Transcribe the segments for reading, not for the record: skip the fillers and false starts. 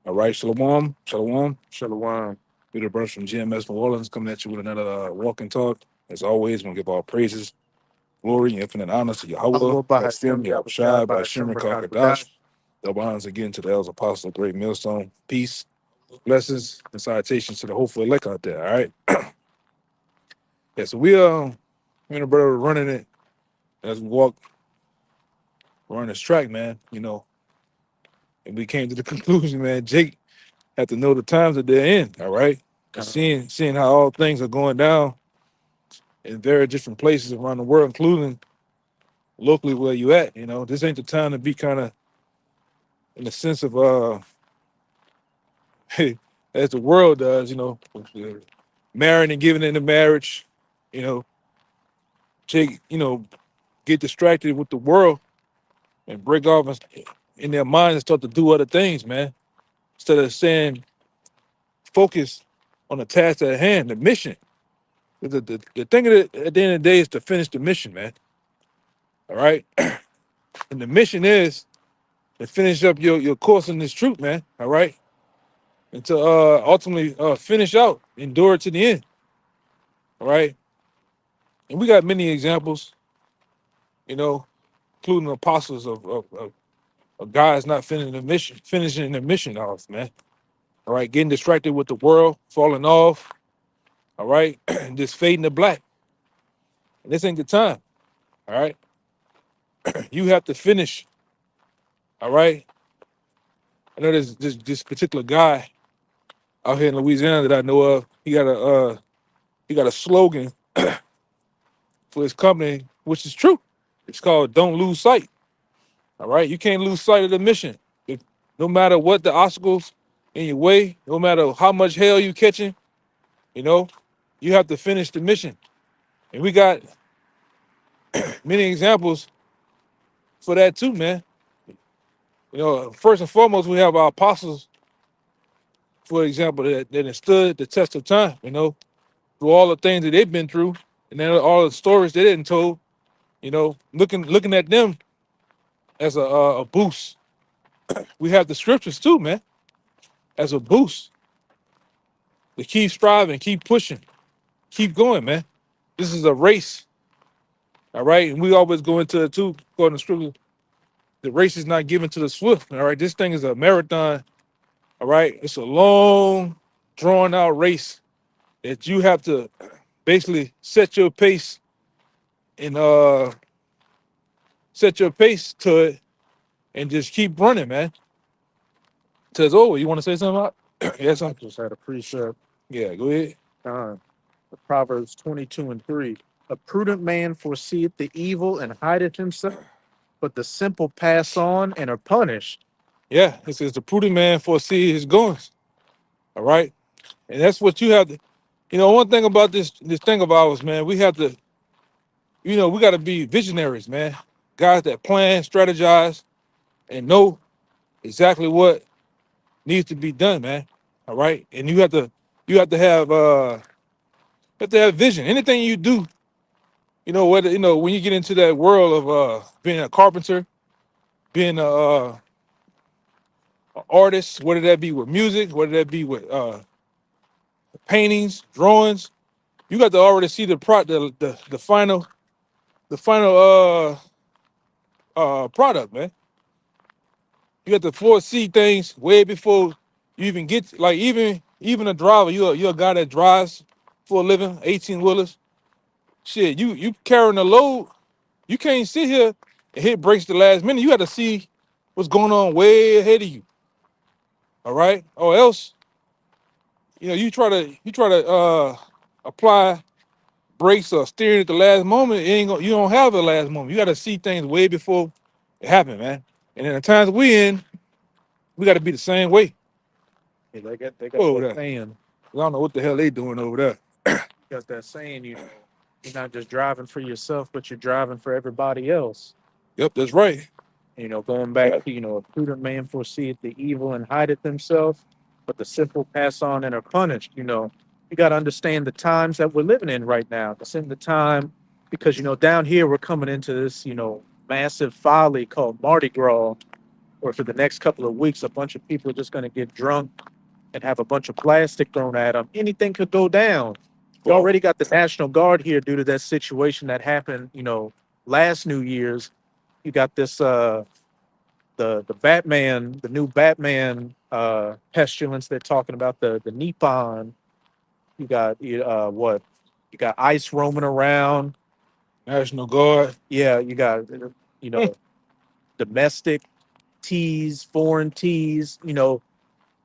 All right, Shalom, Shalom. Shalom. We're the brothers from GMS New Orleans coming at you with another walk and talk. As always, we're going to give all praises, glory, and infinite honor to Yahweh, Allah Bahashem Hashem, Yahushai Yahushai, Bahashem Bashim, Rakakadash. Kakadash. Double honors again to the elders, apostles, great millstone. Peace, blessings, and salutations to the hopeful elect out there. All right. Yeah, so me and the brother were running it as we walk, running this track, man, and we came to the conclusion, man, Jake have to know the times that they're in, all right? Because seeing how all things are going down in very different places around the world, including locally where you at, this ain't the time to be kind of in the sense of as the world does, marrying and giving into marriage, you know, take, get distracted with the world and break off in their minds and start to do other things, man. Instead of saying focus on the task at hand, the mission. The thing of it at the end of the day is to finish the mission, man. All right. And the mission is to finish up your course in this truth, man. All right. And to ultimately finish out, endure to the end. All right. And we got many examples, including apostles of guys not finishing the mission off, man. All right. Getting distracted with the world, falling off. All right. And just fading to black. And this ain't the time. All right. You have to finish. All right. I know there's this particular guy out here in Louisiana that I know of. He got a slogan for his company, which is true. It's called "Don't Lose Sight." All right, you can't lose sight of the mission. No matter what the obstacles in your way, no matter how much hell you catching, you know, you have to finish the mission. And we got many examples for that too, man. First and foremost, we have our apostles, for example, that have stood the test of time. Through all the things that they've been through, and then all the stories they didn't told. Looking at them as a boost. We have the scriptures too, man, as a boost to keep striving, keep pushing, keep going, man. This is a race, all right? And we always go into it too, according to scripture. The race is not given to the swift, all right? This thing is a marathon, all right? It's a long, drawn out race that you have to basically set your pace and set your pace to it and just keep running, man. Till it's over. You want to say something about? Yeah, I something. just had a precept. Yeah, go ahead. Uh, Proverbs 22:3. A prudent man foreseeth the evil and hideth himself, but the simple pass on and are punished. Yeah, it says the prudent man foresee his goings. All right, and that's what you have to. One thing about this thing of ours, man, we have to. We got to be visionaries, man. Guys that plan, strategize, and know exactly what needs to be done, man. All right, and you have to have vision. Anything you do, whether when you get into that world of being a carpenter, being a artist, whether that be with music, whether that be with paintings, drawings, you got to already see the final product, man. You got to foresee things way before you even get like even a driver. You're a guy that drives for a living, 18 wheelers. Shit, you carrying a load. You can't sit here and hit brakes the last minute. You got to see what's going on way ahead of you. All right, or else you try to apply brakes or steering at the last moment. You don't have the last moment. You got to see things way before it happen, man. And in the times we in, we got to be the same way. Yeah, they got Over that there, saying. I don't know what the hell they doing over there. Got that saying, you're not just driving for yourself, but you're driving for everybody else. Yep, that's right. Going back to, a prudent man foreseeth the evil and hideth himself, but the simple pass on and are punished. You got to understand the times that we're living in right now. It's in the time because, down here we're coming into this, massive folly called Mardi Gras, or for the next couple of weeks, a bunch of people are just going to get drunk and have a bunch of plastic thrown at them. Anything could go down. You Well, already got the National Guard here due to that situation that happened, last New Year's. You got this the Batman, the new Batman pestilence they're talking about, the Nippon. You got what? You got ice roaming around. National Guard. Yeah, you got you know domestic teas, foreign teas.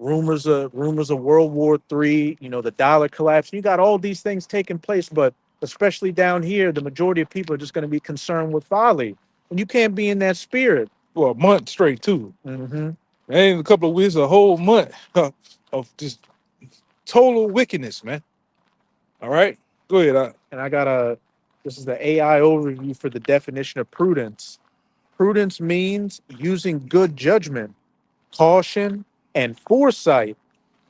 Rumors of World War III. The dollar collapse. You got all these things taking place, but especially down here, the majority of people are just going to be concerned with folly, and you can't be in that spirit. For a month straight too. Hmm. And a couple of weeks, a whole month of just total wickedness, man. All right, go ahead. And this is the AI overview for the definition of prudence. Prudence means using good judgment, caution, and foresight.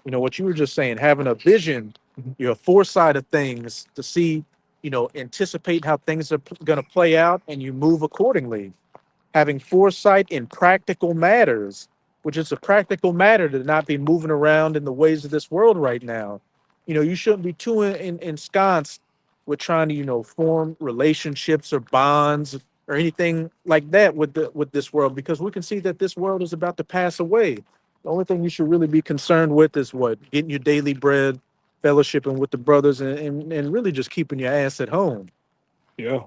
What you were just saying, having a vision, foresight of things to see, anticipate how things are going to play out and you move accordingly. Having foresight in practical matters, which is a practical matter to not be moving around in the ways of this world right now. You shouldn't be too ensconced with trying to, form relationships or bonds or anything like that with this world, because we can see that this world is about to pass away. The only thing you should really be concerned with is what? Getting your daily bread, fellowshipping with the brothers, and really just keeping your ass at home. Yeah,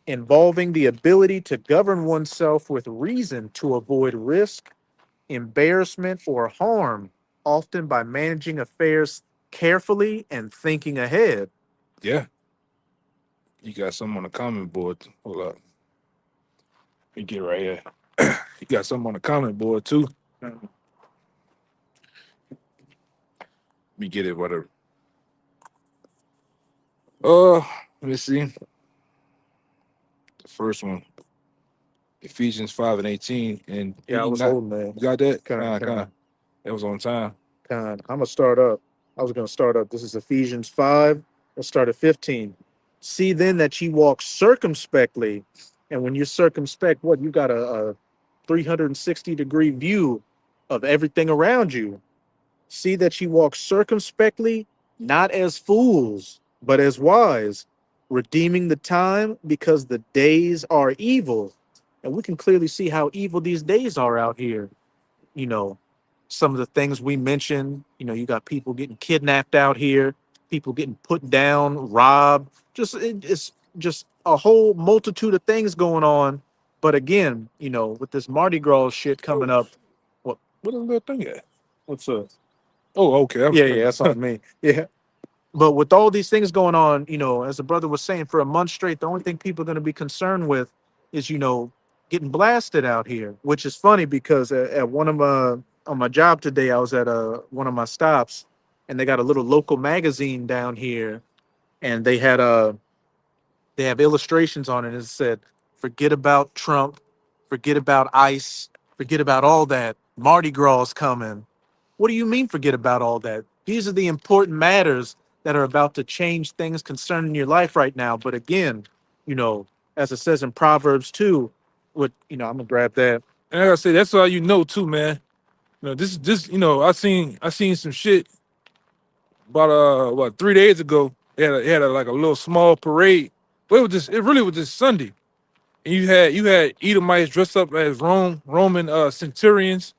Involving the ability to govern oneself with reason to avoid risk, embarrassment, or harm, often by managing affairs carefully and thinking ahead. yeah. You got something on the comment board. Hold up, let me get right here. You got something on the comment board too. Let me get it. Whatever. Let me see. The first one, Ephesians 5:18, and Yeah, I be was not. holding that. You got that? Kind, Kind. kind, That was on time. kind. I'm gonna start up. I was gonna start up. This is Ephesians 5. Let's start at 15. See then that ye walk circumspectly, and when you're circumspect, what you got a 360-degree view of everything around you. See that ye walk circumspectly, not as fools, but as wise, redeeming the time because the days are evil. And we can clearly see how evil these days are out here. You know, some of the things we mentioned, you got people getting kidnapped out here, people getting put down, robbed, it's just a whole multitude of things going on. But again, with this Mardi Gras shit coming up, what What a little thing at? what's up? Oh, okay. Yeah, that's on me. Yeah. But with all these things going on, as the brother was saying, for a month straight, the only thing people are going to be concerned with is, getting blasted out here, which is funny because at one of on my job today, I was at one of my stops, and they got a little local magazine down here, and they have illustrations on it. It said, "Forget about Trump, forget about ICE, forget about all that. Mardi Gras is coming." What do you mean, forget about all that? These are the important matters that are about to change things concerning your life right now. But again, as it says in Proverbs 2, I'm gonna grab that. And like I say, that's all you know too, man. This. I seen some shit about 3 days ago. They had like a little small parade. But it really was just Sunday. And you had Edomites dressed up as Roman centurions.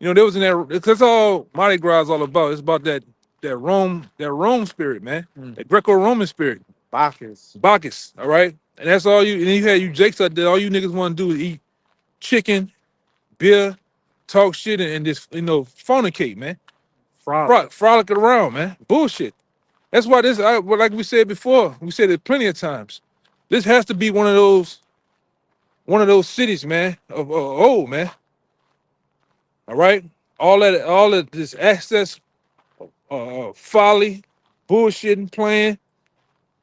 They was in that. That's all Mardi Gras is all about. It's about that Rome spirit, man. Mm. That Greco-Roman spirit. Bacchus. Bacchus, all right? And that's all you, and then you had you Jakes out there, all you niggas want to do is eat chicken, beer, talk shit, and just, fornicate, man. Frolic. Frolic around, man. Bullshit. That's why well, like we said before, we said it plenty of times. This has to be one of those cities, man, of old, man. All right? All of this access, folly, bullshitting, playing,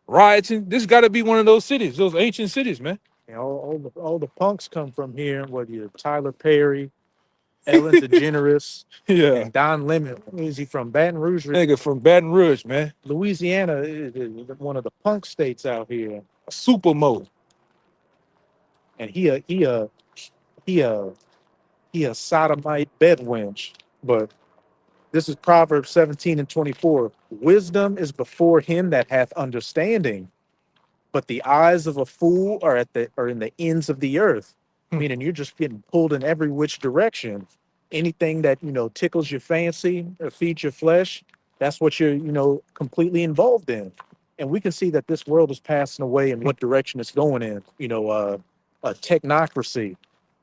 rioting. This got to be one of those cities, those ancient cities, man. All the punks come from here. What you Tyler Perry, Ellen DeGeneres, Yeah. and Don Lemon. Is he from Baton Rouge? Nigga from Baton Rouge, man. Louisiana is one of the punk states out here. Super mode. And he he a sodomite bedwench. But this is Proverbs 17 and 24. Wisdom is before him that hath understanding, but the eyes of a fool are in the ends of the earth. Hmm. Meaning you're just getting pulled in every which direction. Anything that tickles your fancy or feeds your flesh, that's what you're completely involved in. And we can see that this world is passing away and what direction it's going in. A technocracy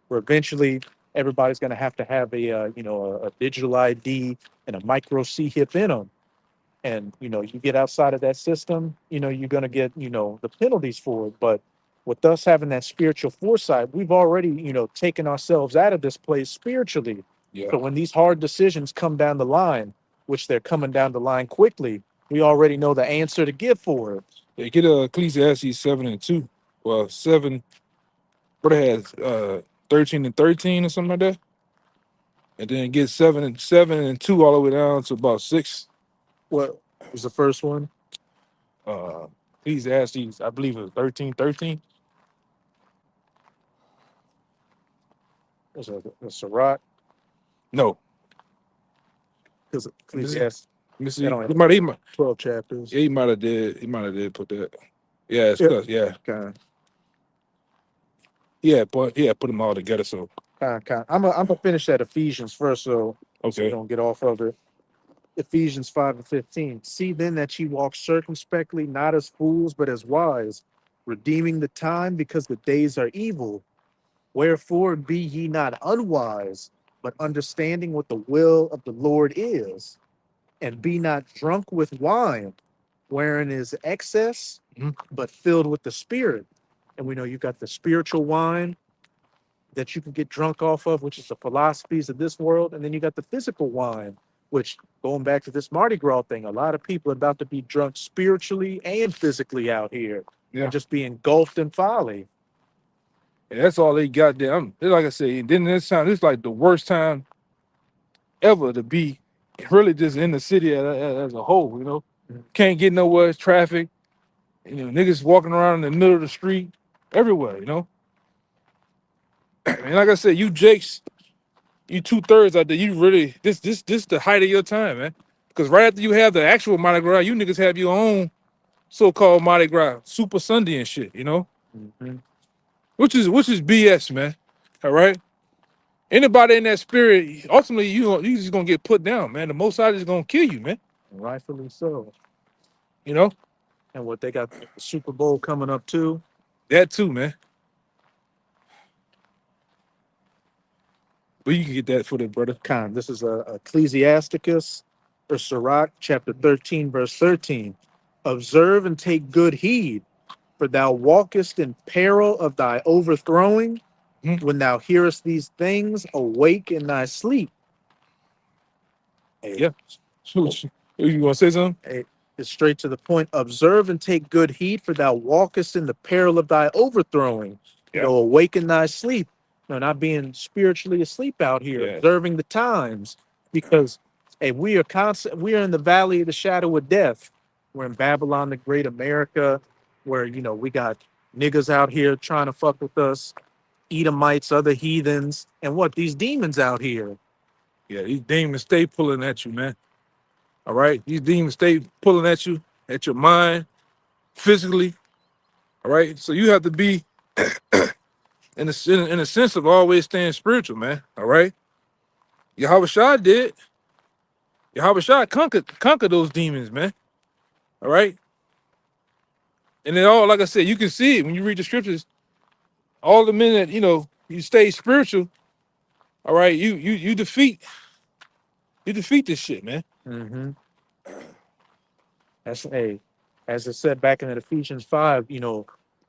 where eventually everybody's going to have a digital ID and a micro C hip in them. And you get outside of that system, you're going to get the penalties for it. But with us having that spiritual foresight, we've already taken ourselves out of this place spiritually. Yeah. So when these hard decisions come down the line, which they're coming down the line quickly, we already know the answer to give for it. Yeah, get Ecclesiastes 7 and 2. Well, 7, what it has 13 and 13 or something like that. And then get 7 and 2 all the way down to about 6. What was the first one? Ecclesiastes, I believe it was 13:13. Was a Sirach? No. Because Let Ecclesiastes, me see. that only He has might, 12 chapters. yeah, he might have did. He might have did put that. Yeah, it's Yep. close. Yeah. Kind Put them all together. So I'm gonna finish at Ephesians first, so we okay. don't get off of it. Ephesians 5 and 15. See then that ye walk circumspectly, not as fools, but as wise, redeeming the time because the days are evil. Wherefore be ye not unwise, but understanding what the will of the Lord is. And be not drunk with wine, wherein is excess, Mhm. but filled with the Spirit. And we know you got the spiritual wine that you can get drunk off of, which is the philosophies of this world. And then you got the physical wine, which going back to this Mardi Gras thing, a lot of people are about to be drunk spiritually and physically out here Yeah. and just be engulfed in folly. And that's all they got there. Like I say, then this time, this is like the worst time ever to be really just in the city as a whole. Mhm. Can't get nowhere. It's traffic. Niggas walking around in the middle of the street, everywhere. And like I said, you Jakes, you 2/3 out there. You really this the height of your time, man. Because right after you have the actual Mardi Gras, you niggas have your own so-called Mardi Gras Super Sunday and shit. Mhm. Which is BS, man. All right. Anybody in that spirit, ultimately you just gonna get put down, man. The Most High is gonna kill you, man. Rightfully so. You know And what they got the Super Bowl coming up too. that too, man. But you can get that for the brother. This is Ecclesiasticus or Sirach, chapter 13, verse 13. Observe and take good heed, for thou walkest in peril of thy overthrowing. Mhm. When thou hearest these things, awake in thy sleep. Hey, Yeah. You gonna say something? hey, it's straight to the point. Observe and take good heed, for thou walkest in the peril of thy overthrowing. Yeah. Awake in thy sleep. Not being spiritually asleep out here, Yeah. observing the times, because hey, we are in the valley of the shadow of death. We're in Babylon, the great America, where we got niggas out here trying to fuck with us, Edomites, other heathens, and what these demons out here. Yeah, these demons stay pulling at you, man. All right, these demons stay pulling at you, at your mind, physically. All right, so you have to be in a sense of always staying spiritual, man. All right, Yahweh Shah did. Yahweh Shah conquered those demons, man. All right, and then all, like I said, you can see it when you read the scriptures. All the men that you stay spiritual. All right, you defeat this shit, man. Mm-hmm. That's as it said back in Ephesians 5,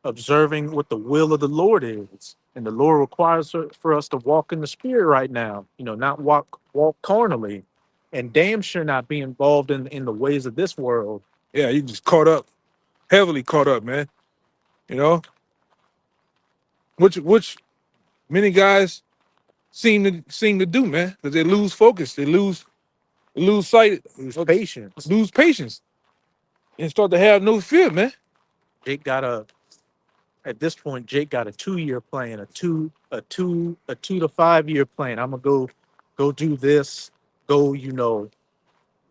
observing what the will of the Lord is. And the Lord requires for us to walk in the spirit right now, not walk carnally, and damn sure not be involved in the ways of this world. Yeah, you just caught up, heavily caught up, man. You know, which many guys seem to do, man, because they lose focus, they lose sight, Lose patience. lose patience, and start to have no fear, man. It got a at this point, Jake got a 2 year plan, a 2 to 5 year plan. I'm gonna go do this, go,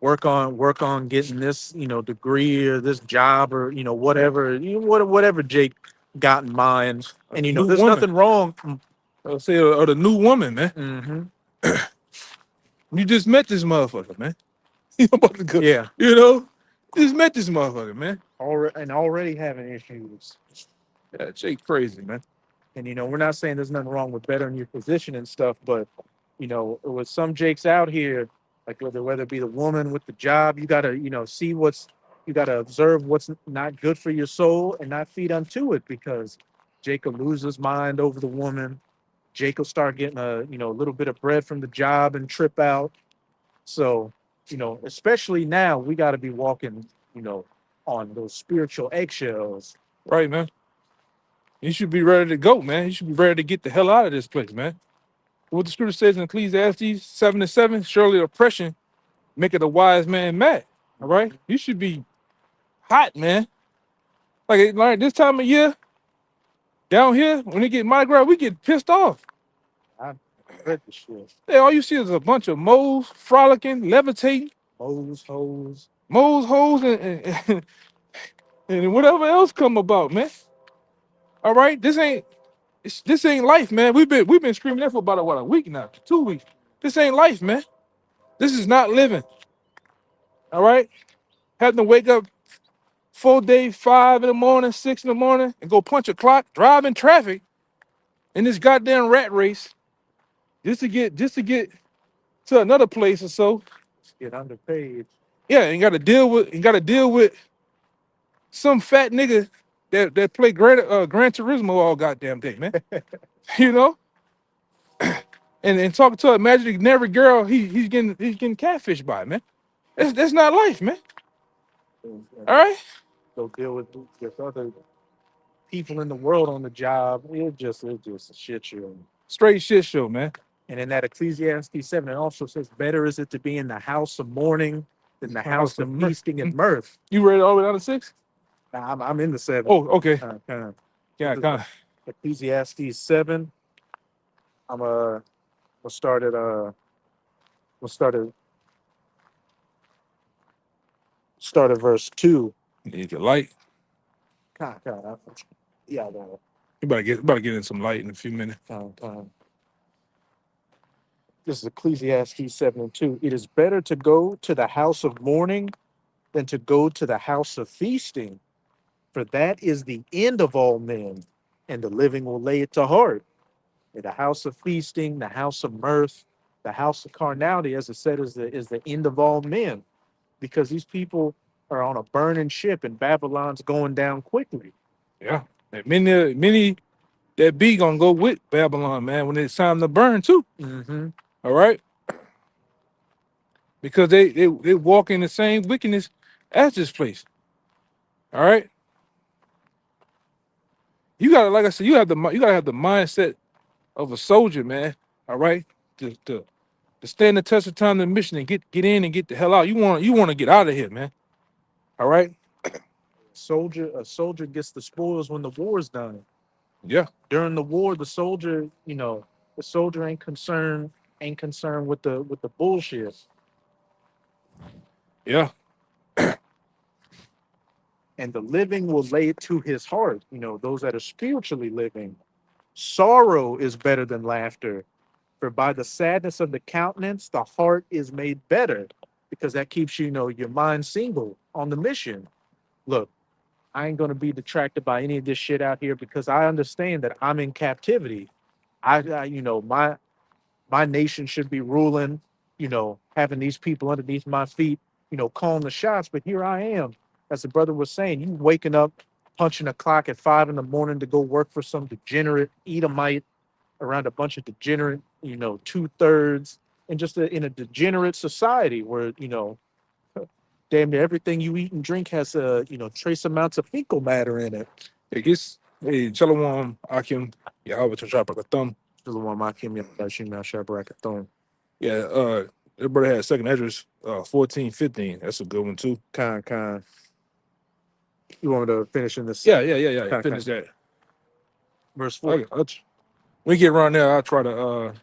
work on getting this, degree or this job or whatever, whatever Jake got in mind. And New there's woman. nothing wrong. I'll say, or the new woman, man. Hmm. You just met this motherfucker, man. You about to go, Yeah, just met this motherfucker, man. already having issues. Yeah, Jake crazy, man. And we're not saying there's nothing wrong with bettering your position and stuff, but with some Jakes out here, like whether it be the woman with the job, you gotta see you gotta observe what's not good for your soul and not feed unto it, because Jake will lose his mind over the woman. Jake will start getting a little bit of bread from the job and trip out. So especially now, we got to be walking on those spiritual eggshells. Right, man. You should be ready to go, man. You should be ready to get the hell out of this place, man. What the scripture says in Ecclesiastes 7:7, surely oppression maketh a wise man mad. All right? You should be hot, man. Like this time of year, down here, when it get Mardi Gras, we get pissed off. I read the shit. Hey, all you see is a bunch of moles frolicking, levitating, Hoes. moles, hoes, and whatever else come about, man. All right, this ain't life, man. We've been screaming that for about a week now, 2 weeks. This ain't life, man. This is not living. All right, having to wake up full day, 5 in the morning, 6 in the morning, and go punch a clock, drive in traffic in this goddamn rat race, just to get to another place or so. Get underpaid. Yeah, and got to deal with some fat nigga that play Gran Turismo all goddamn day, man. you know, and talking to a imaginary girl, he's getting catfished by, man. That's not life, man. And All right, go deal with other people in the world on the job. It's just a shit show. straight shit show, man. And in that Ecclesiastes 7, it also says, better is it to be in the house of mourning than the house of feasting and mirth. You read it all the way down to 6? Now, I'm in the 7. Oh, okay. Yeah, Kind of. Ecclesiastes 7. We'll start at verse 2. Need your light. God, yeah, I got it. You better get in some light in a few minutes. This is Ecclesiastes 7:2. It is better to go to the house of mourning than to go to the house of feasting, for that is the end of all men, and the living will lay it to heart. And the house of feasting, the house of mirth, the house of carnality, as I said, is the end of all men, because these people are on a burning ship, and Babylon's going down quickly. Yeah, and many that be gonna go with Babylon, man, when it's time to burn too. Mm-hmm. All right, because they walk in the same wickedness as this place. All right, you gotta, like I said, you gotta have the mindset of a soldier, man. All right, to stand the test of time in the mission and get in and get the hell out. You want to get out of here, man. All right. A soldier gets the spoils when the war's done. Yeah. During the war, the soldier ain't concerned with the bullshit. Yeah. And the living will lay it to his heart. Those that are spiritually living. Sorrow is better than laughter, for by the sadness of the countenance, the heart is made better, because that keeps your mind single on the mission. Look, I ain't gonna be detracted by any of this shit out here, because I understand that I'm in captivity. My nation should be ruling, having these people underneath my feet, calling the shots. But here I am, as the brother was saying, you waking up, punching a clock at 5 in the morning to go work for some degenerate Edomite around a bunch of degenerate, 2/3, and just in a degenerate society where, damn near everything you eat and drink has trace amounts of fecal matter in it. It gets Shalom Akim Yahweh Tashabrakathum. Yeah, everybody had second address 14:15. That's a good one too. Con. You want me to finish in this? Yeah. Finish that. Verse 4. We get around there, I'll try to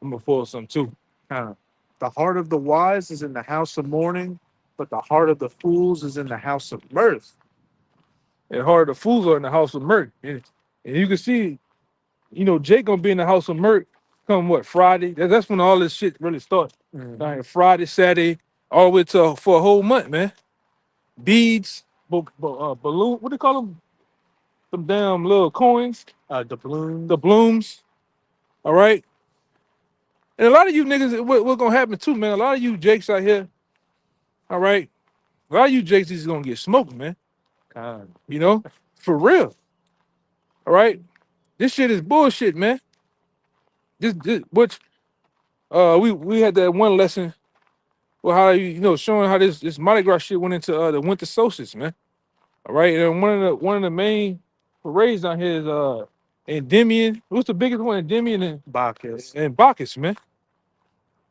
I'm gonna pull some too. The heart of the wise is in the house of mourning, but the heart of the fools is in the house of mirth. And hard the fools are in the house of mirth. And you can see, Jake gonna be in the house of mirth come what, Friday? That's when all this shit really starts. Like Friday, Saturday, all the way to for a whole month, man. Beads, balloon, what do they call them? Some damn little coins, The bloom. the blooms. All right. And a lot of you niggas, what's gonna happen too, man? A lot of you Jakes out here, all right. A lot of you Jakes is gonna get smoked, man. For real. All right. This shit is bullshit, man. This which we had that one lesson with how showing how this Mardi Gras shit went into the winter solstice, man. All right. And one of the main parades down here is Endymion. What's the biggest one? Endymion and Bacchus, man.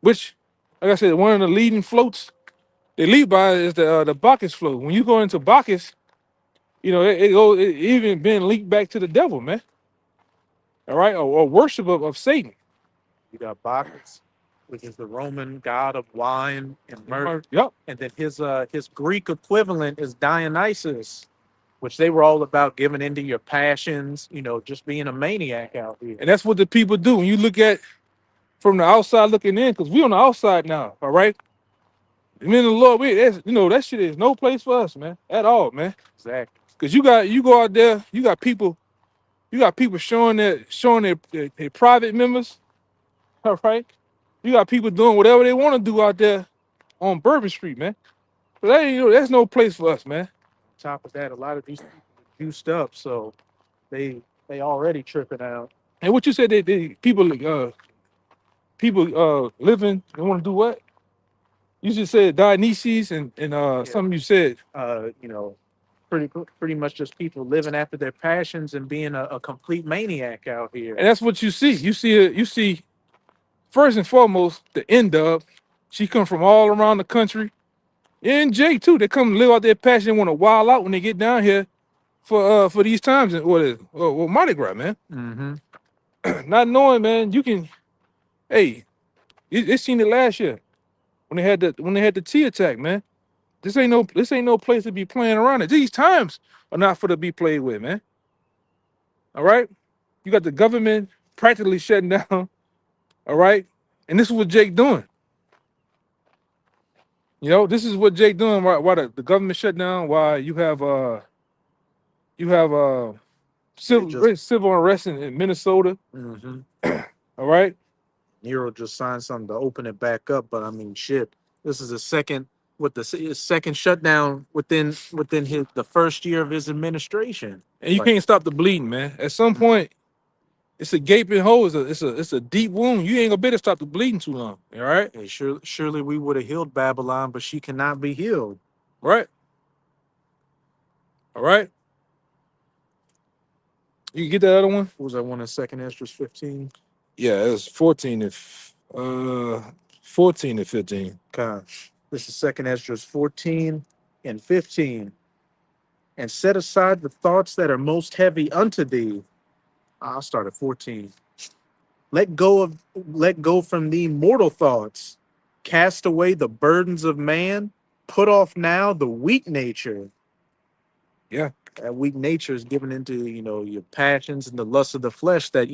Which, like I said, one of the leading floats they lead by is the Bacchus float. When you go into Bacchus, it even been linked back to the devil, man. All right, or worship of Satan. You got Bacchus, which is the Roman god of wine and mirth. Yep. And then his Greek equivalent is Dionysus, which they were all about giving into your passions, just being a maniac out here. And that's what the people do. When you look at from the outside looking in, because we on the outside now, all right? And then the Lord, that shit is no place for us, man, at all, man. Exactly. Because you go out there, you got people showing their private members, all right? You got people doing whatever they want to do out there on Bourbon Street, man. But that's no place for us, man. On top of that, a lot of these people are juiced up, so they already tripping out. And what you said, people living, they want to do what? You just said Dionysus and something you said. Pretty much just people living after their passions and being a complete maniac out here. And that's what you see. You see first and foremost, the N-Dub. She come from all around the country. And Jay too. They come live out their passion, want to wild out when they get down here for these times and Mardi Gras, man. Mm-hmm. Not knowing, man, you can. Hey, they seen it last year when they had the T attack, man. This ain't no place to be playing around it. These times are not for to be played with, man. All right, you got the government practically shutting down. All right, and this is what Jake doing. This is what Jake doing. Why the government shut down? Why you have civil unrest in Minnesota. Mm-hmm. All right. Nero just signed something to open it back up, but I mean, shit. This is the second shutdown within the first year of his administration. And you can't stop the bleeding, man. At some point, it's a gaping hole. It's a deep wound. You ain't gonna be able to stop the bleeding too long. All right. Hey, surely we would have healed Babylon, but she cannot be healed. Right. All right. You get that other one? What was that one in 2nd Esdras 15? Yeah, it was 14 and 15. Okay. This is 2nd Esdras 14 and 15. And set aside the thoughts that are most heavy unto thee. I'll start at 14. Let go from thee mortal thoughts. Cast away the burdens of man. Put off now the weak nature. Yeah. That weak nature is given into, your passions and the lust of the flesh that,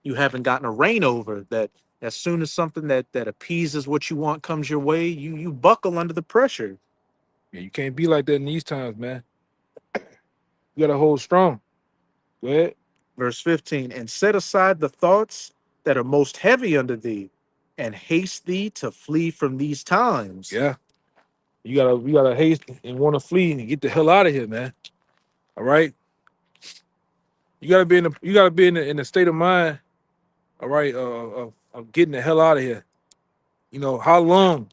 you haven't gotten a reign over. That as soon as something that appeases what you want comes your way, you buckle under the pressure. Yeah, you can't be like that in these times, man. You gotta hold strong. Go ahead. Verse 15, and set aside the thoughts that are most heavy unto thee, and haste thee to flee from these times. Yeah. You gotta haste and want to flee and get the hell out of here, man. All right. You gotta be in the state of mind, all right, of getting the hell out of here. How long?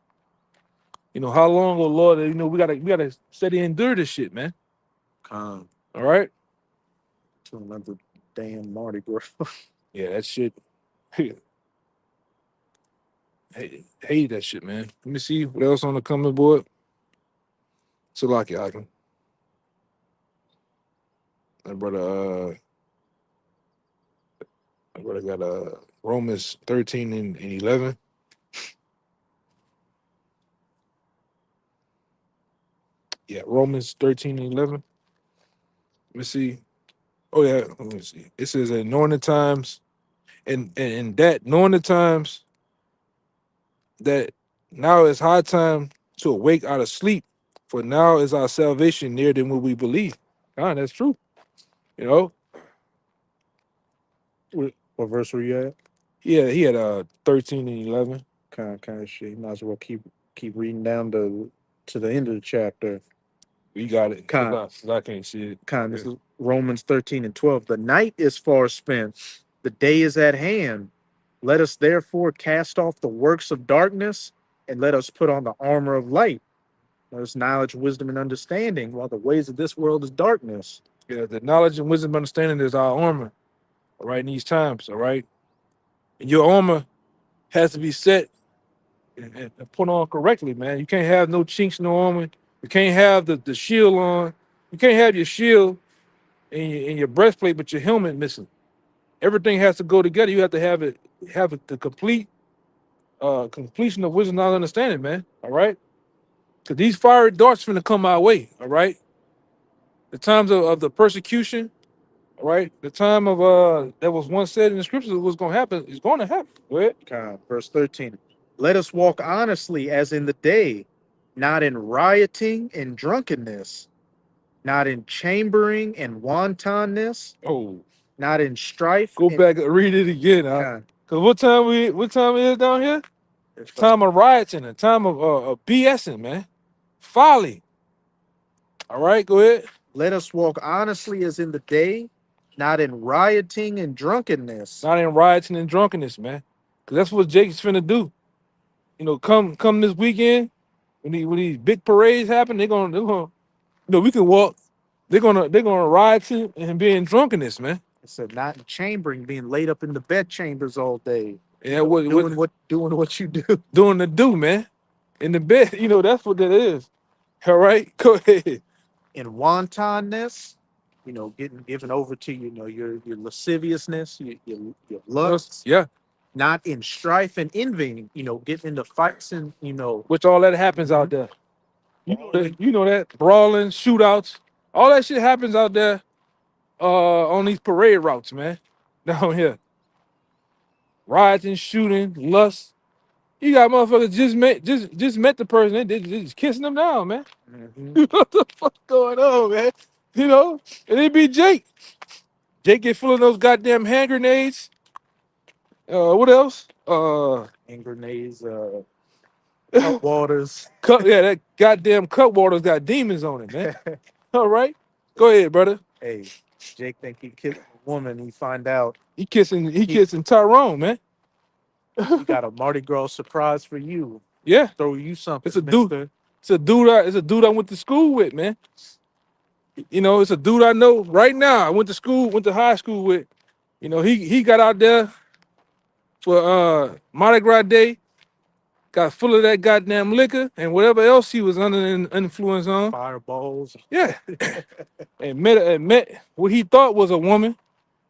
How long, oh Lord, we gotta steady endure this shit, man. Come. All right. To another damn Mardi Gras. Yeah, that shit. Hate that shit, man. Let me see what else on the coming board. Salaki Hakim. That brother, What I got? Romans 13 and 11. Yeah, Romans 13 and 11. Let me see. Oh yeah, let me see. It says, "And knowing the times, and that knowing the times that now is high time to awake out of sleep, for now is our salvation nearer than what we believe." God, that's true. You know, What verse were you at? yeah, he had 13 and 11. Kind of shit. You might as well keep reading down to the end of the chapter. We got it. Kind 'Cause I can't see it. This is Romans 13 and 12. The night is far spent, the day is at hand. Let us therefore cast off the works of darkness and let us put on the armor of light. Let us knowledge, wisdom, and understanding, while the ways of this world is darkness. Yeah, the knowledge and wisdom understanding is our armor, all right, in these times, all right? And your armor has to be set and put on correctly, man. You can't have no chinks in the armor. You can't have the shield on. You can't have your shield and your breastplate, but your helmet missing. Everything has to go together. You have to have it the complete completion of wisdom and understanding, man. All right? Because these fiery darts finna come our way, all right? The times of the persecution, all right? The time of that was once said in the scriptures was gonna happen, is gonna happen. Go ahead. Verse 13. Let us walk honestly as in the day, not in rioting and drunkenness, not in chambering and wantonness, Oh, not in strife. go back and read it again, huh? Con. Cause what time is down here? Time of rioting, a time of BSing, man. Folly. All right, go ahead. Let us walk honestly as in the day, not in rioting and drunkenness. Not in rioting and drunkenness, man. Cause that's what Jake's finna do. You know, come this weekend when these big parades happen, we can walk. They're gonna riot and be in drunkenness, man. It said not in chambering, being laid up in the bed chambers all day. Yeah, doing what you do. doing the do, man. In the bed, that's what that is. All right, go ahead. In wantonness, getting given over to your lasciviousness, your lusts. Yeah, Not in strife and envying, getting into fights and which all that happens out there. You know that brawling, shootouts, all that shit happens out there on these parade routes, man. Down here, rioting, shooting, lust. You got motherfuckers just met the person, they just kissing them down, man. What the fuck going on, man? And it be Jake. Jake get full of those goddamn hand grenades. What else? hand grenades, waters. That goddamn cut water's got demons on it, man. All right, go ahead, brother. Hey, Jake think he killed a woman. He find out He kissing Tyrone, man. he got a Mardi Gras surprise for you. Yeah, Throw you something. it's a dude. It's a dude I went to school with, man. It's a dude I know right now. I went to high school with. He got out there for Mardi Gras Day, got full of that goddamn liquor and whatever else he was under influence on. Fireballs. Yeah. and met what he thought was a woman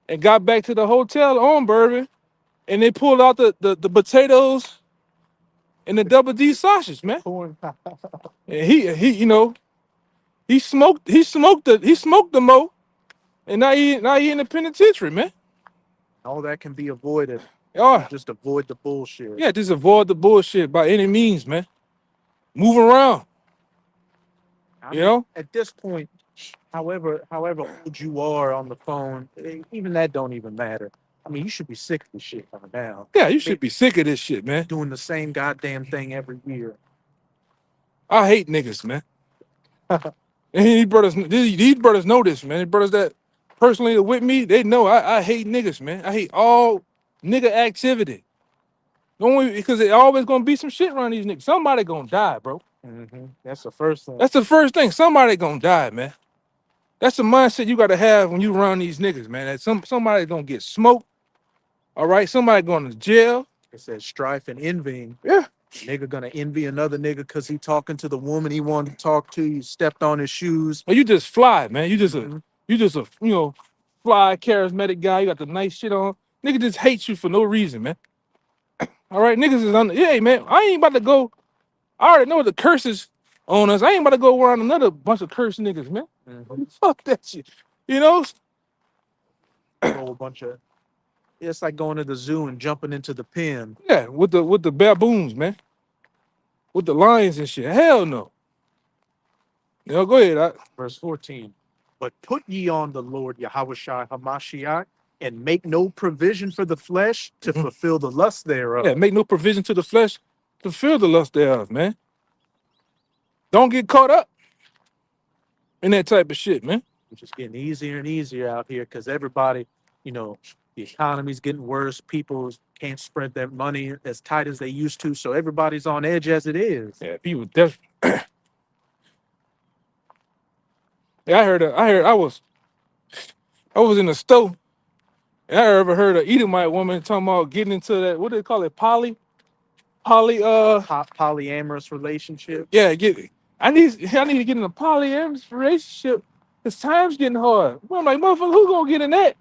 and got back to the hotel on Bourbon, and they pulled out the potatoes and the double D sausage, man. And he smoked the mo, and now he in the penitentiary, man. All that can be avoided. Oh, Just avoid the bullshit. yeah, just avoid the bullshit by any means, man. Move around. At this point, however old you are on the phone, even that don't even matter. I mean, you should be sick of this shit by now. Yeah, you should be sick of this shit, man. Doing the same goddamn thing every year. I hate niggas, man. And these brothers know this, man. These brothers that personally are with me, they know I hate niggas, man. I hate all nigga activity. Only because it always gonna be some shit around these niggas. Somebody gonna die, bro. That's the first thing. That's the first thing. Somebody gonna die, man. That's the mindset you gotta have when you around these niggas, man. That somebody gonna get smoked. All right, somebody going to jail. It says strife and envying. Yeah. Nigga gonna envy another nigga because he talking to the woman he wanted to talk to. You stepped on his shoes. Well, you just fly, man. You just a fly, charismatic guy. You got the nice shit on. Nigga just hates you for no reason, man. All right, niggas is on. Yeah, man. I ain't about to go. I already know the curses on us. I ain't about to go around another bunch of cursed niggas, man. Mhm. Fuck that shit. You know? A whole bunch of. It's like going to the zoo and jumping into the pen. Yeah, with the baboons, man. With the lions and shit. Hell no. You know, go ahead. Verse 14. But put ye on the Lord Yahushua Hamashiach, and make no provision for the flesh to Mhm. fulfill the lust thereof. Yeah, make no provision to the flesh to feel the lust thereof, man. Don't get caught up in that type of shit, man. Which is getting easier and easier out here because everybody, the economy's getting worse. People can't spread their money as tight as they used to. So everybody's on edge as it is. Yeah, people yeah, I was in the store and I ever heard an Edomite woman talking about getting into that, what do they call it? Poly Polyamorous relationship. yeah, I need to get in a polyamorous relationship. Cause time's getting hard. Well, I'm like, motherfucker, who gonna get in that?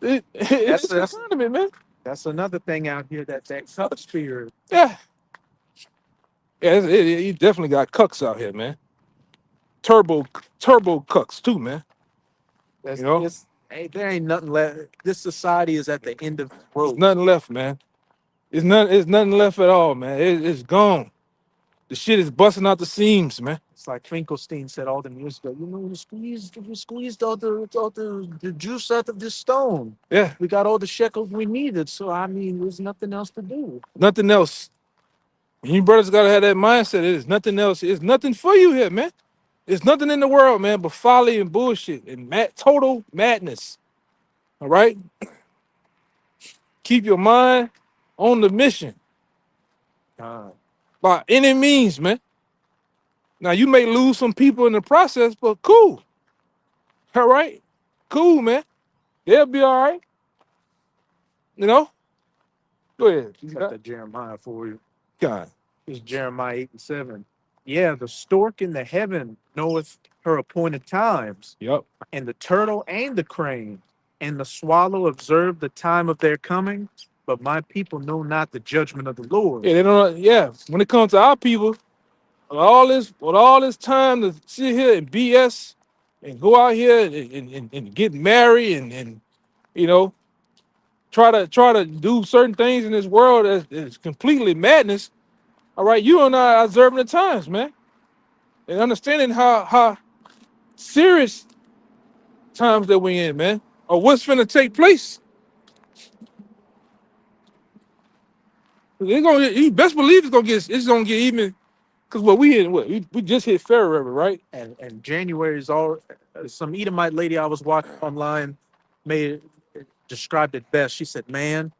It's the That's economy, man. that's another thing out here that cup spirit. Yeah. Yeah, you definitely got cucks out here, man. Turbo cucks too, man. That's You know, there ain't nothing left. This society is at the end of the there's road. nothing left, man. It's nothing left at all, man. It's gone. The shit is busting out the seams, man. It's like Finkelstein said all the years ago. We squeezed all the juice out of this stone. Yeah, We got all the shekels we needed. So I mean, there's nothing else to do. nothing else. And you brothers gotta have that mindset. There's nothing else. It's nothing for you here, man. There's nothing in the world, man, but folly and bullshit and total madness. All right? Keep your mind on the mission by any means, man. Now you may lose some people in the process, but cool. All right? Cool, man. They'll be all right. You know? Go ahead. Got the Jeremiah for you. God. It's Jeremiah 8:7. Yeah, the stork in the heaven knoweth her appointed times, Yep. and the turtle and the crane and the swallow observe the time of their coming, but my people know not the judgment of the Lord. Yeah, they don't. Yeah, when it comes to our people, with all this time to sit here and BS and go out here and get married and you know try to do certain things in this world that's completely madness. All right, you and I are observing the times, man, and understanding how serious times that we in, man, or what's finna take place. You best believe it's gonna get even. Cause what we in, we just hit February, right? And January is all. Some Edomite lady I was watching online made described it best. She said, "Man,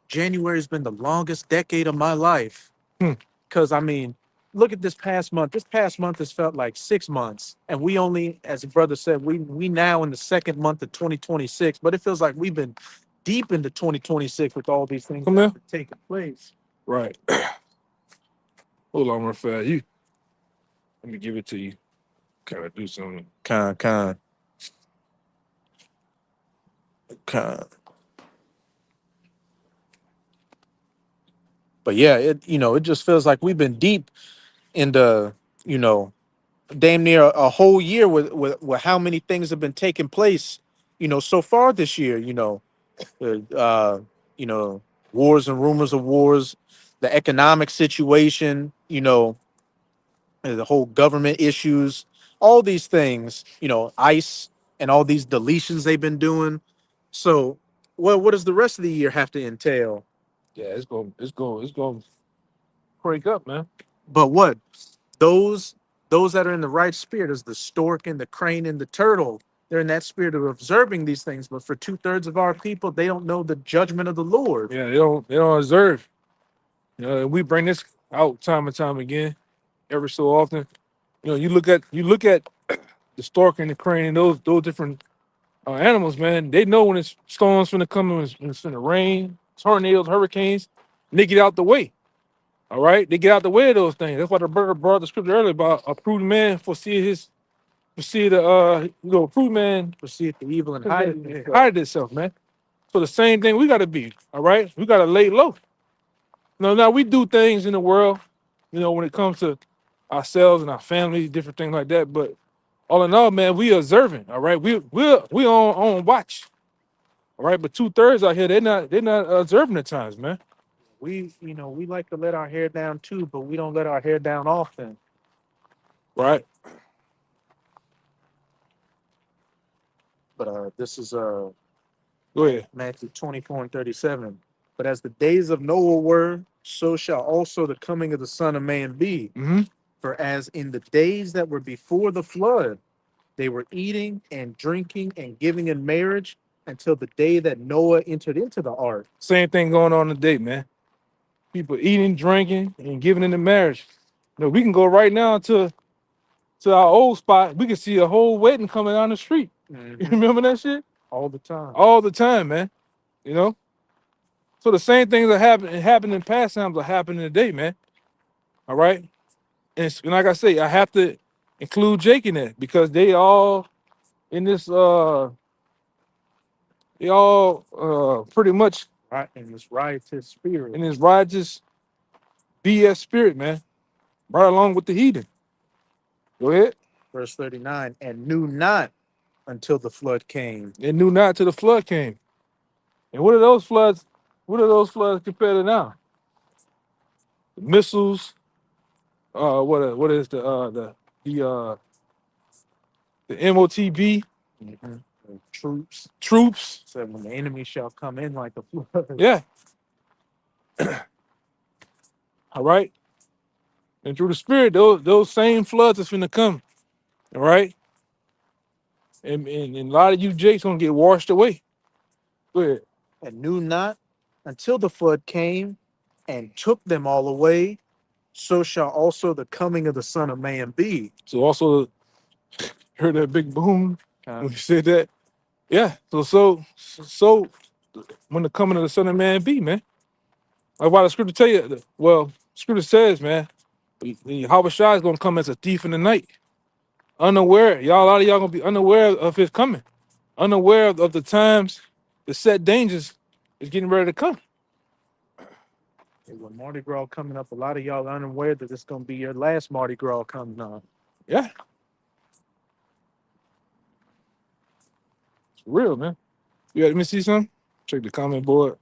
January's been the longest decade of my life." Hmm. Because I mean, look at this past month. This past month has felt like 6 months, and we only, as a brother said, we now in the second month of 2026. But it feels like we've been deep into 2026 with all these things Come that here. have been taking place. Right. Hold on, Raphael. Let me give it to you. Gotta do something. Con. But yeah, it just feels like we've been deep into damn near a whole year with how many things have been taking place, so far this year. Uh, you know, wars and rumors of wars, the economic situation, the whole government issues, all these things, ICE and all these deletions they've been doing. So, what does the rest of the year have to entail? Yeah, it's going to break up, man. But what those that are in the right spirit is the stork and the crane and the turtle. They're in that spirit of observing these things. But for 2/3 of our people, they don't know the judgment of the Lord. Yeah, they don't observe. And we bring this out time and time again, every so often. You look at the stork and the crane and those different animals, man. They know when it's storms finna come, when it's finna rain, tornadoes, hurricanes, and they get out the way. All right, they get out the way of those things. That's why the brother brought the scripture earlier about a prudent man foresee the prudent man Foresee the evil and hide it. hide itself, man. So the same thing we got to be. All right, we got to lay low. Now we do things in the world, when it comes to ourselves and our families, different things like that. But all in all, man, we observant. All right, we on watch. All right, but 2/3 out here, they're not observing the times, man. We like to let our hair down too, but we don't let our hair down often. Right. But this is Go ahead. Matthew 24:37. But as the days of Noah were, so shall also the coming of the Son of Man be. Mm-hmm. For as in the days that were before the flood, they were eating and drinking and giving in marriage until the day that Noah entered into the ark. Same thing going on today, man. People eating, drinking, and giving into marriage. We can go right now to our old spot. We can see a whole wedding coming down the street. You remember that shit? All the time. All the time, man. So the same things that happened in past times are happening today, man. All right. And like I say, I have to include Jake in that because they all in this they all pretty much Right, in this riotous spirit. in this righteous BS spirit, man. Right along with the heathen. Go ahead. Verse 39, and knew not until the flood came. They knew not till the flood came. And what are those floods? What are those floods compared to now? The missiles. What is the MOTB And troops troops? said, when the enemy shall come in like a flood. Yeah. All right. And through the spirit, those same floods is finna come. All right. And a lot of you Jakes gonna get washed away. Go ahead. And knew not until the flood came and took them all away. So shall also the coming of the Son of Man be. So also heard that big boom when Uh, you said that. Yeah. So when the coming of the Son of Man be, man. Like why the scripture tell you, well, scripture says, man, Yahweh Shai is gonna come as a thief in the night. Unaware. A lot of y'all gonna be unaware of his coming. Unaware of the times, the set dangers is getting ready to come. when Mardi Gras coming up, a lot of y'all are unaware that it's going to be your last Mardi Gras coming up. Yeah. It's real, man. Let me see something. Check the comment board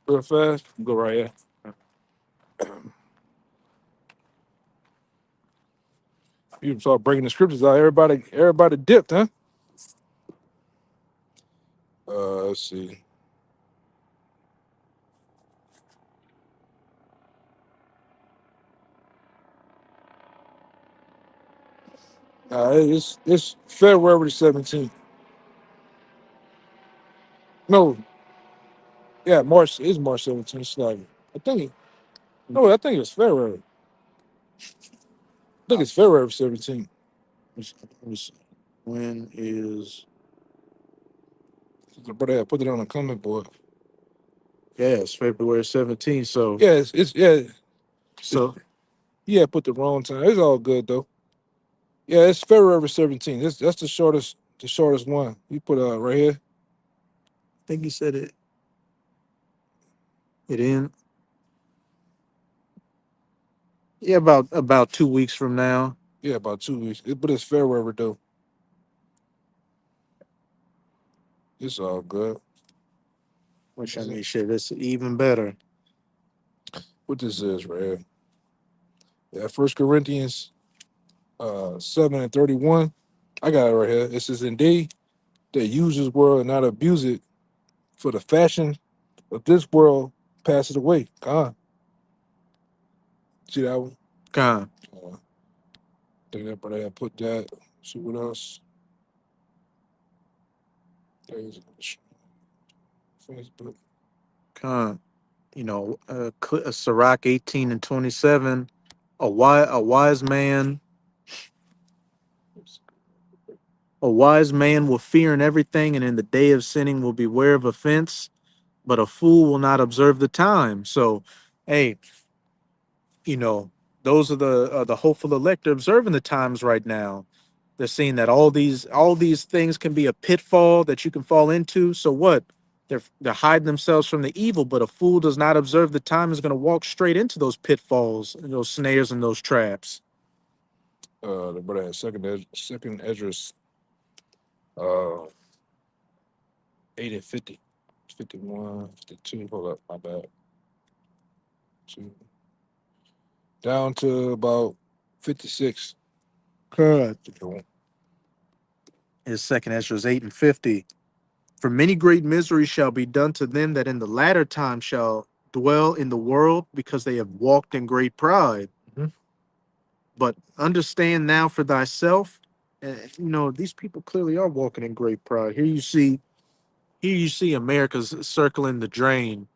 real fast. Go right here. You start breaking the scriptures out. Everybody dipped, huh? Let's see. It's February 17th. No, yeah, March is March 17th. It's like I think it's February. I think it's February 17th. Let me see. When is but put it on the comment board. Yeah, it's February 17th. So, Yeah, so yeah, put the wrong time. It's all good though. Yeah, it's February 17th. That's the shortest one. You put right here. I think you said it. It in. Yeah, about 2 weeks from now. Yeah, about 2 weeks. But it's February though. It's all good. Which I mean, shit, it's even better. What this is right here. Yeah, 1 Corinthians 7:31. I got it right here. It says, "Indeed, that use this world and not abuse it, for the fashion of this world passes away." God. See that one? God. I think that, but I put that. See what else? There's Facebook. God. Sirach 18:27. A wise man will fear in everything, and in the day of sinning will beware of offense, but a fool will not observe the time. So, hey, those are the hopeful elect are observing the times right now. They're seeing that all these things can be a pitfall that you can fall into. So what? They're hiding themselves from the evil, but a fool does not observe the time is going to walk straight into those pitfalls and those snares and those traps. The brother had second Esdras, uh, 8 and 50, 51, 52. Hold up, my bad. Two. Down to about 56. Good. His second Ezra 8 and 50. For many great miseries shall be done to them that in the latter time shall dwell in the world, because they have walked in great pride. Mhm. But understand now for thyself, these people clearly are walking in great pride. Here you see America's circling the drain,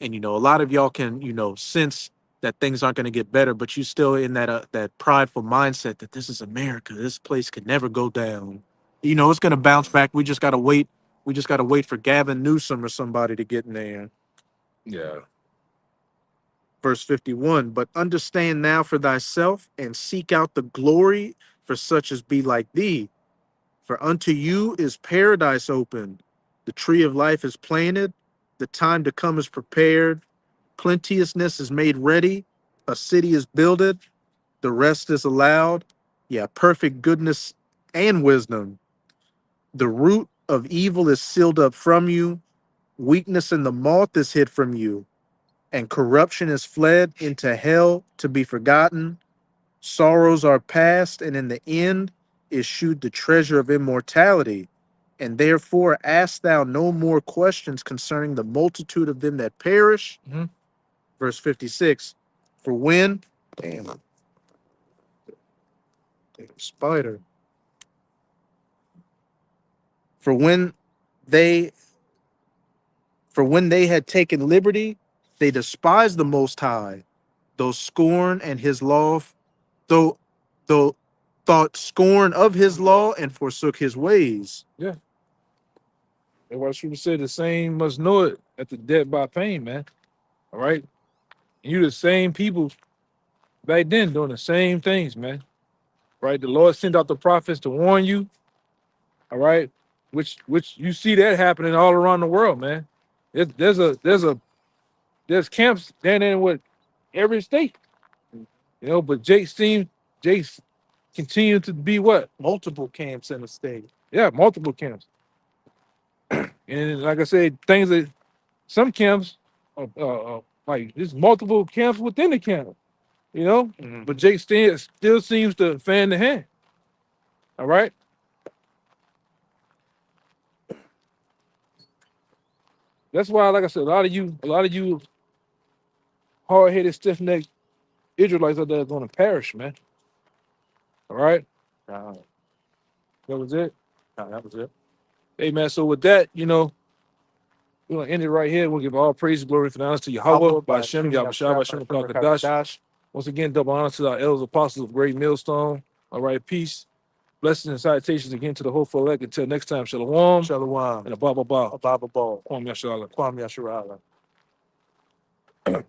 and a lot of y'all can sense that things aren't going to get better, but you still in that prideful mindset that this is America, this place could never go down. It's going to bounce back. We just got to wait for Gavin Newsom or somebody to get in there. Yeah. Verse 51, but understand now for thyself and seek out the glory for such as be like thee. For unto you is paradise opened, the tree of life is planted, the time to come is prepared, plenteousness is made ready, a city is builded, the rest is allowed. Yeah, perfect goodness and wisdom. The root of evil is sealed up from you, weakness in the moth is hid from you, and corruption is fled into hell to be forgotten. Sorrows are past, and in the end is shewed the treasure of immortality. And therefore ask thou no more questions concerning the multitude of them that perish. Mhm. Verse 56. For when, damn spider. For when they for when they had taken liberty, they despised the Most High, though scorn and his law, though thought scorn of his law and forsook his ways. Yeah. That's why Scripture said the same must know it at the death by pain, man. All right. You the same people back then doing the same things, man. Right. The Lord sent out the prophets to warn you. All right. Which you see that happening all around the world, man. There's camps down in what every state, but Jake's continued to be what? Multiple camps in the state. Yeah, multiple camps. And like I said, things that some camps, like there's multiple camps within the camp, But Jake still seems to fan the hand. All right. That's why, like I said, a lot of you hard-headed, stiff-necked Israelites out there are going to perish, man. All right. Uh, That was it. that was it. Hey, man. So with that, we're gonna end it right here. We'll give all praise, glory, and honor to Yahweh, by Shem, Yahushua, by Shem, Kadash. Once again, double honor to our elders, apostles of Great Millstone. All right, peace, blessings, and salutations again to the whole elect. Until next time, shalom, Shalom. and a ba ba ba. Ababa Ball. Kwam Yashala. Kwam Yasharala.